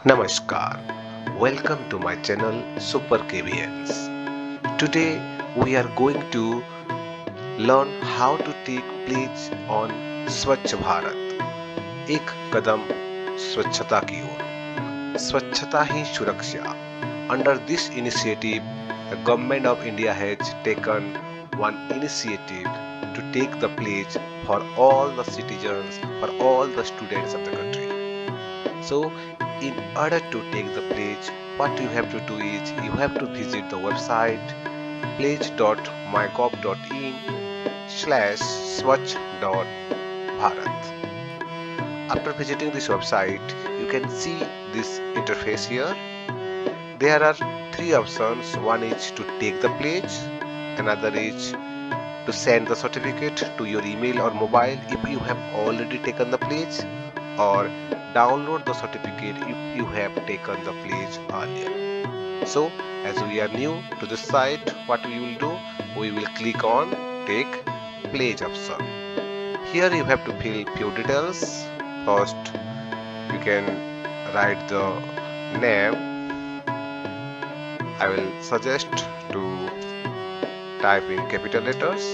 Namaskar. Welcome to my channel Super KBNs. Today we are going to learn how to take pledge on Swachh Bharat. एक कदम स्वच्छता की ओर स्वच्छता ही सुरक्षा. Under this initiative, the government of India has taken one initiative to take the pledge for all the citizens, for all the students of the country. So, in order to take the pledge, what you have to do is you have to visit the website pledge.mygov.in slash swachh.bharat. After visiting this website, you can see this interface here. There are three options. One is to take the pledge, another is to send the certificate to your email or mobile if you have already taken the pledge, or download the certificate if you have taken the pledge earlier. So, as we are new to this site, what we will do? We will click on Take Pledge option. Here you have to fill few details. First, you can write the name. I will suggest to type in capital letters.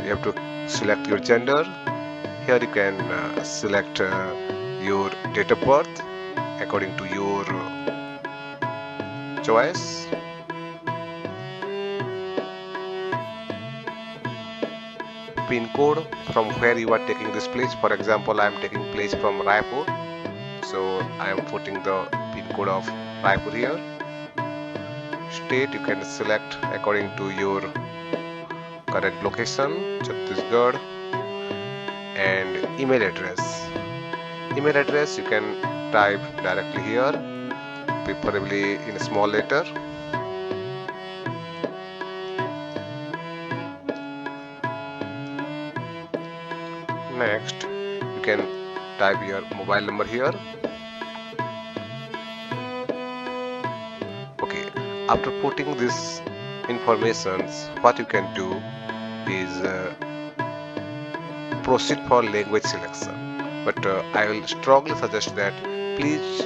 You have to select your gender. Here you can select your date of birth according to your choice. Pin code from where you are taking this pledge. For example, I am taking pledge from Raipur, so I am putting the pin code of Raipur here. State you can select according to your current location, Chhattisgarh, and email address. Email address you can type directly here, preferably in a small letter. Next, you can type your mobile number here. Okay, after putting this informations, what you can do is proceed for language selection. But I will strongly suggest that please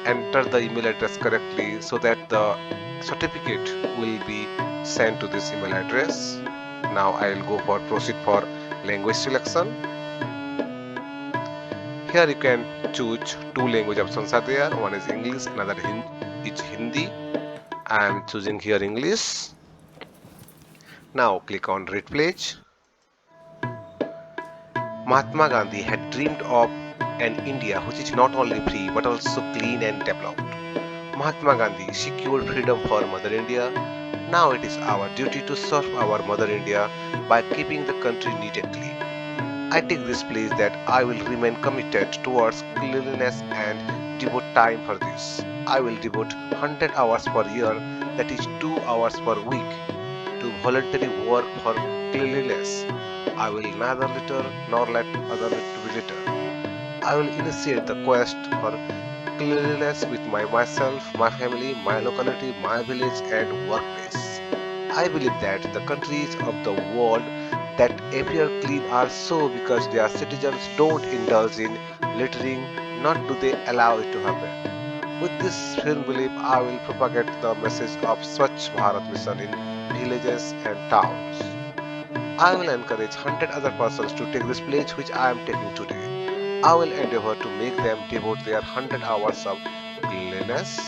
enter the email address correctly so that the certificate will be sent to this email address. Now I will go for proceed for language selection. Here you can choose two language options are there. One is English, another is Hindi. I am choosing here English. Now click on Read Pledge. Mahatma Gandhi had dreamed of an India which is not only free but also clean and developed. Mahatma Gandhi secured freedom for Mother India. Now it is our duty to serve our Mother India by keeping the country neat and clean. I take this pledge that I will remain committed towards cleanliness and devote time for this. I will devote 100 hours per year, that is 2 hours per week, to voluntary work for cleanliness. I will neither litter nor let others to be litter. I will initiate the quest for cleanliness with myself, my family, my locality, my village, and workplace. I believe that the countries of the world that appear clean are so because their citizens don't indulge in littering, not do they allow it to happen. With this firm belief, I will propagate the message of Swachh Bharat mission in villages and towns. I will encourage 100 other persons to take this pledge which I am taking today. I will endeavor to make them devote their 100 hours of cleanliness.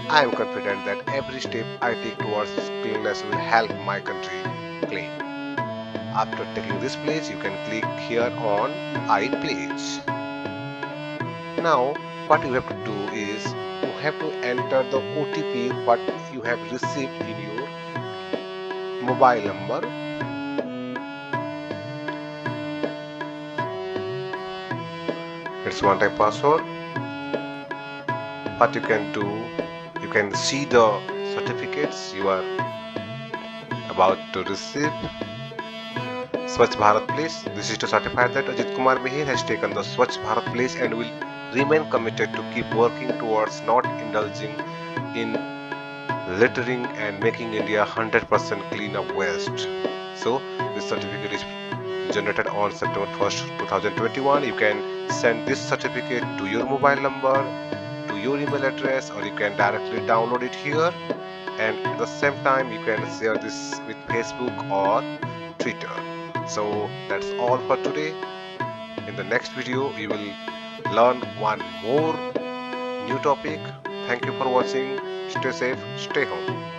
I am confident that every step I take towards cleanliness will help my country clean. After taking this pledge, you can click here on I pledge. Now, what you have to do is you have to enter the OTP what you have received in your mobile number. It's one time password. What you can do, you can see the certificates you are about to receive. Swachh Bharat Place. This is to certify that Ajit Kumar Mihir has taken the Swachh Bharat Place and will remain committed to keep working towards not indulging in littering and making India 100% clean of waste. So this certificate is generated on September 1st, 2021. You can send this certificate to your mobile number, to your email address, or you can directly download it here. And at the same time, you can share this with Facebook or Twitter. So that's all for today. In the next video, we will learn one more new topic. Thank you for watching. Stay safe, stay home.